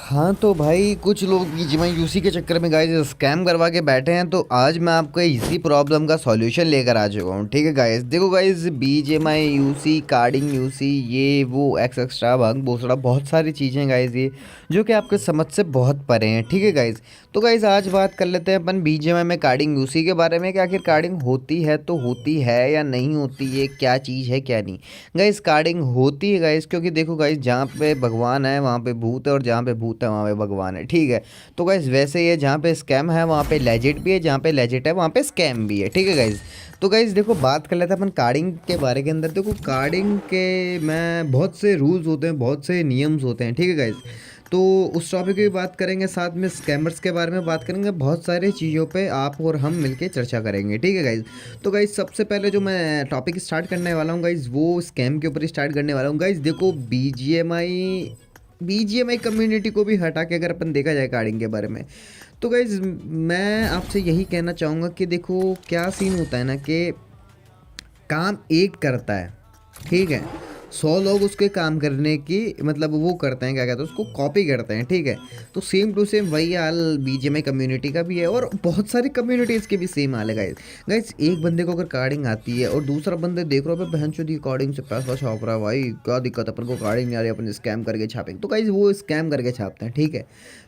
हाँ तो भाई कुछ लोग बीजीएमआई यूसी के चक्कर में गाइस स्कैम करवा के बैठे हैं। तो आज मैं आपको इसी प्रॉब्लम का सॉल्यूशन लेकर आ चुका हूँ। ठीक है गाइस, देखो guys, BGMI UC, carding UC, ये वो एक्स्ट्रा भंग भोसड़ा बहुत सारी चीज़ें हैं गाइस, ये जो कि आपके समझ से बहुत परे हैं। ठीक है गाइस, तो गाइस आज बात कर लेते हैं अपन बीजीएमआई में कार्डिंग यूसी के बारे में कि आखिर कार्डिंग होती है तो होती है या नहीं होती है, क्या चीज़ है क्या नहीं। गाइस कार्डिंग होती है गाइस, क्योंकि देखो गाइस, जहाँ पे भगवान है वहाँ पे भूत है, और जहाँ पे भूत है वहाँ पे भगवान है। ठीक है, तो गाइस वैसे ही है, जहाँ पे स्कैम है वहाँ पे लेजिट भी है, जहाँ पे लेजिट है वहाँ पे स्कैम भी है। ठीक है गाइस, तो गाइस देखो बात कर लेते हैं अपन कार्डिंग के बारे के अंदर। देखो कार्डिंग के में बहुत से रूल्स होते हैं, बहुत से नियम्स होते हैं। ठीक है गाइस, तो उस टॉपिक की भी बात करेंगे, साथ में स्कैमर्स के बारे में बात करेंगे, बहुत सारी चीज़ों पे आप और हम मिलके चर्चा करेंगे। ठीक है गाइज, तो गाइज सबसे पहले जो मैं टॉपिक स्टार्ट करने वाला हूँ गाइज, वो स्कैम के ऊपर ही स्टार्ट करने वाला हूँ गाइज। देखो बीजीएमआई कम्युनिटी को भी हटा के अगर अपन देखा जाए कार्डिंग के बारे में, तो गाइज मैं आपसे यही कहना चाहूँगा कि देखो क्या सीन होता है ना, कि काम एक करता है। ठीक है, 100 लोग उसके काम करने की मतलब वो करते हैं, क्या कहते हैं उसको, कॉपी करते हैं। ठीक है, तो सेम टू सेम वही हाल बीजीएमआई कम्युनिटी का भी है, और बहुत सारी कम्युनिटीज़ के भी सेम हाल है गाइस। गाइस एक बंदे को अगर कार्डिंग आती है और दूसरा बंदे देख रहे हो बहन चोदी कार्डिंग से पैसा छाप रहा है, भाई क्या दिक्कत है, अपन को कार्डिंग नहीं आ रही, अपन स्कैम करके छापेंगे, तो गाइस वो स्कैम करके छापते हैं। ठीक है,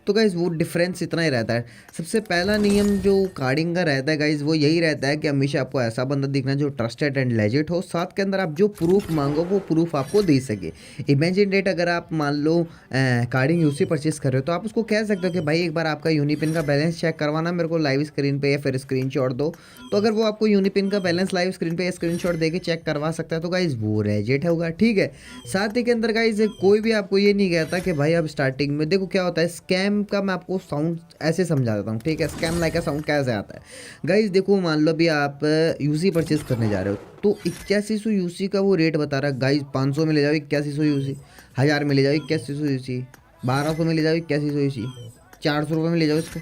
तो गाइज वो डिफरेंस इतना ही रहता है। सबसे पहला नियम जो कार्डिंग का रहता है गाइज, वो यही रहता है कि हमेशा आपको ऐसा बंदा दिखना जो ट्रस्टेड एंड लेजिट हो, साथ के अंदर आप जो प्रूफ मांगो वो प्रूफ आपको दे सके। इमेजिन डेट, अगर आप मान लो कार्डिंग यूसी परचेस कर रहे हो, तो आप उसको कह सकते हो कि भाई एक बार आपका यूनिपिन का बैलेंस चेक करवाना मेरे को लाइव स्क्रीन पे, या फिर स्क्रीनशॉट दो। तो अगर वो आपको यूनिपिन का बैलेंस लाइव स्क्रीन पे या स्क्रीनशॉट देके चेक करवा सकता है, तो गाइज वो लेजिट होगा। ठीक है, साथ ही के अंदर गाइज कोई भी आपको ये नहीं कहता कि भाई अब स्टार्टिंग में देखो क्या होता है। स्कैम का मैं आपको साउंड ऐसे समझा देता हूँ। ठीक है, स्कैम लाइक का साउंड कैसे आता है गाइज, देखो मान लो भी आप यूसी परचेज करने जा रहे हो, तो 8100 यूसी का वो रेट बता रहा है गाइज। 500 में ले जाओ 8100 यूसी, 1000 में ले जाओ 8100 यूसी, 1200 में ले जाओ 8100 यूसी, 400 रुपये में ले जाओ इसको।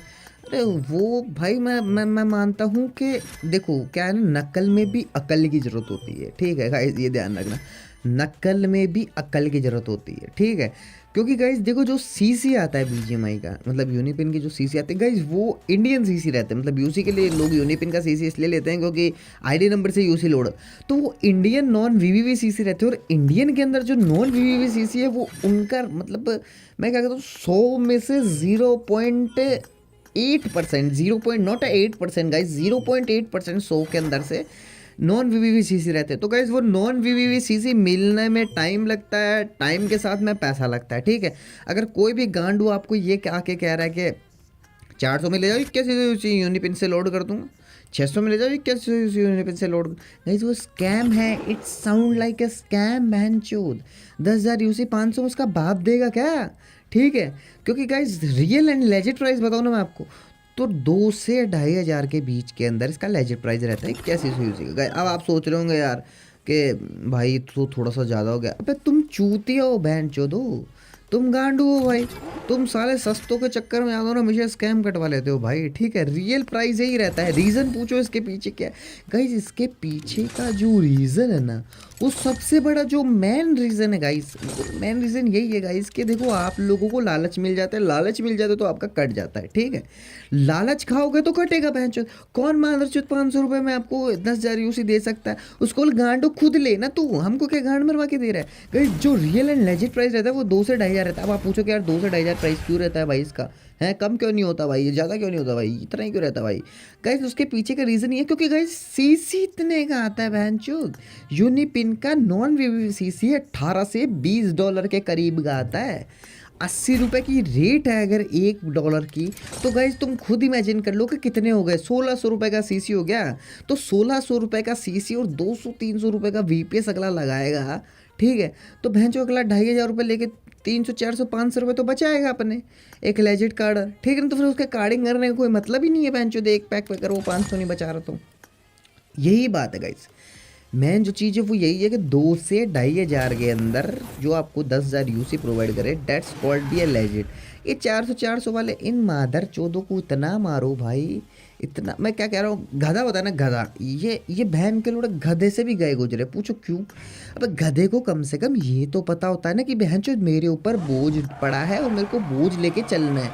अरे वो भाई मैं मानता हूँ कि देखो क्या है ना, नकल में भी अकल की ज़रूरत होती है। ठीक है गाइस, ये ध्यान रखना, नकल में भी अकल की ज़रूरत होती है। ठीक है, क्योंकि गाइज देखो जो सीसी आता है बीजीएमआई का, मतलब यूनिपिन की जो सीसी आती है गाइज, वो इंडियन सीसी रहते हैं। मतलब यूसी के लिए लोग यूनिपिन का सीसी इसलिए लेते हैं क्योंकि आईडी नंबर से यूसी लोड, तो वो इंडियन नॉन वीवीवी सीसी रहते हैं। और इंडियन के अंदर जो नॉन वीवीवी सीसी है वो उनका मतलब, मैं क्या कहता हूँ, 100 में से 0.8%, 0.8% गाइज, 0.8% 100 के अंदर से नॉन वीवीवी सीसी रहते हैं। तो गाइज वो नॉन वीवीवी सीसी मिलने में टाइम लगता है, टाइम के साथ में पैसा लगता है। ठीक है, अगर कोई भी गांडू आपको ये आके कह रहा है कि 400 में ले जाओ 81 यूनिपिन से लोड कर दूंगा, 600 में ले जाओ 81 यूनिपिन से लोड, गाइज वो स्कैम है। It sound like a scam बहन चोद। 10,000 यूसी 500 उसका बाप देगा क्या? ठीक है, क्योंकि guys real and legit price बताओ ना मैं आपको, तो 2 से 2,500 के बीच के अंदर इसका लेजिट प्राइस रहता है 8100 यूसी का। अब आप सोच रहे होंगे यार कि भाई तो थोड़ा सा ज़्यादा हो गया। अबे तुम चूतिया हो बहन चोदो, तुम गांडू हो भाई, तुम साले सस्तों के चक्कर में याद हो ना हमेशा स्कैम कटवा लेते हो भाई। ठीक है, रियल प्राइस यही रहता है। रीज़न पूछो इसके पीछे क्या है गाइज, इसके पीछे का जो रीज़न है ना, वो सबसे बड़ा जो मेन रीज़न है गाइज, मेन रीज़न यही है गाइज कि देखो आप लोगों को लालच मिल जाता है, लालच मिल जाता है तो आपका कट जाता है। ठीक है, लालच खाओगे तो कटेगा बहन चोद। कौन मादरचोद 500 रुपये में आपको 10,000 यूसी दे सकता है? उसको गांडो खुद ले ना, तू हमको क्या गांड मरवा के दे रहा है। गाइज जो रियल एंड लेजिट प्राइस रहता है वो 2 से 2,500 रहता है। अब आप पूछो कि यार 2 से 2,500 प्राइस क्यों रहता है भाई इसका, है कम क्यों नहीं होता भाई, ज़्यादा क्यों नहीं होता भाई, इतना ही क्यों रहता है भाई? गाइज उसके पीछे का रीज़न ये है क्योंकि गाइज सीसी इतने का आता है बहन चोद। यूनिपिन का नॉन वीवी सीसी 18 से $20 के करीब का आता है। 80 रुपये की रेट है अगर $1 की, तो गाइज तुम खुद इमेजिन कर लो कि कितने हो गए। 1,600 रुपये का सीसी हो गया, तो 1,600 रुपये का सीसी और 200-300 रुपये का वीपीएस अगला लगाएगा। ठीक है, तो भैंसो अगला 2,500 रुपये लेके 300, 400, 500 रुपये तो बचाएगा अपने एक लेजिट कार्ड। ठीक है ना, तो फिर उसके कार्डिंग करने का कोई मतलब ही नहीं है भैंसो, एक पैक पे कर वो 500 नहीं बचा रहा। तो यही बात है गाइज, मेन जो चीज़ है वो यही है कि 2 से 2,500 के अंदर जो आपको 10,000 यूसी प्रोवाइड करे, डेट्स कॉल्ड बी ए लेजिट। ये 400 400 वाले इन मादर चौदों को इतना मारो भाई इतना मैं क्या कह रहा हूँ, गधा होता है ना गधा, ये बहन के लोग गधे से भी गए गुजरे, पूछो क्यों? अब गधे को कम से कम ये तो पता होता है ना कि बहन चो मेरे ऊपर बोझ पड़ा है और मेरे को बोझ लेके चलना है।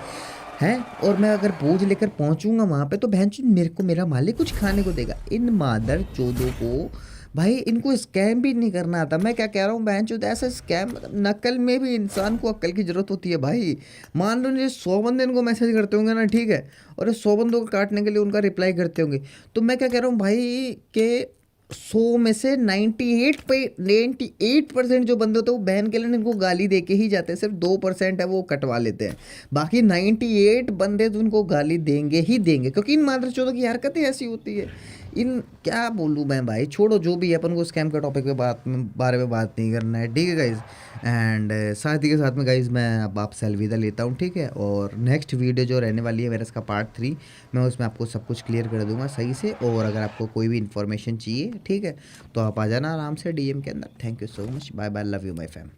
और मैं अगर बोझ लेकर पहुंचूंगा वहां पे तो बहन चो मेरे को मेरा मालिक कुछ खाने को देगा। इन मादर चोदों को भाई इनको स्कैम भी नहीं करना आता। मैं क्या कह रहा हूँ बहन चोद, ऐसा स्कैम मतलब नकल में भी इंसान को अक्ल की ज़रूरत होती है भाई। मान लो ये 100 बंदे इनको मैसेज करते होंगे ना, ठीक है, और ये 100 बंदों को काटने के लिए उनका रिप्लाई करते होंगे, तो मैं क्या कह रहा हूँ भाई कि 100 में से 98% जो बंदे होते हैं वो बहन के लिए इनको गाली दे के ही जाते हैं। सिर्फ 2% है वो कटवा लेते हैं, बाकी 98 बंदे तो उनको गाली देंगे ही देंगे, क्योंकि इन मादर चौदह की हरकतें ऐसी होती है। इन क्या बोलूँ मैं भाई, छोड़ो जो भी है, अपन को स्कैम के टॉपिक पे बारे में बात नहीं करना है, ठीक है गाइज। एंड साथ ही के साथ में गाइज मैं अब आपसे अलविदा लेता हूँ, ठीक है। और नेक्स्ट वीडियो जो रहने वाली है मेरा, इसका पार्ट 3, मैं उसमें आपको सब कुछ क्लियर कर दूंगा सही से। और अगर आपको कोई भी इन्फॉर्मेशन चाहिए, ठीक है, तो आप आ जाना आराम से DM के अंदर। Thank you so much, bye bye, love you my fam.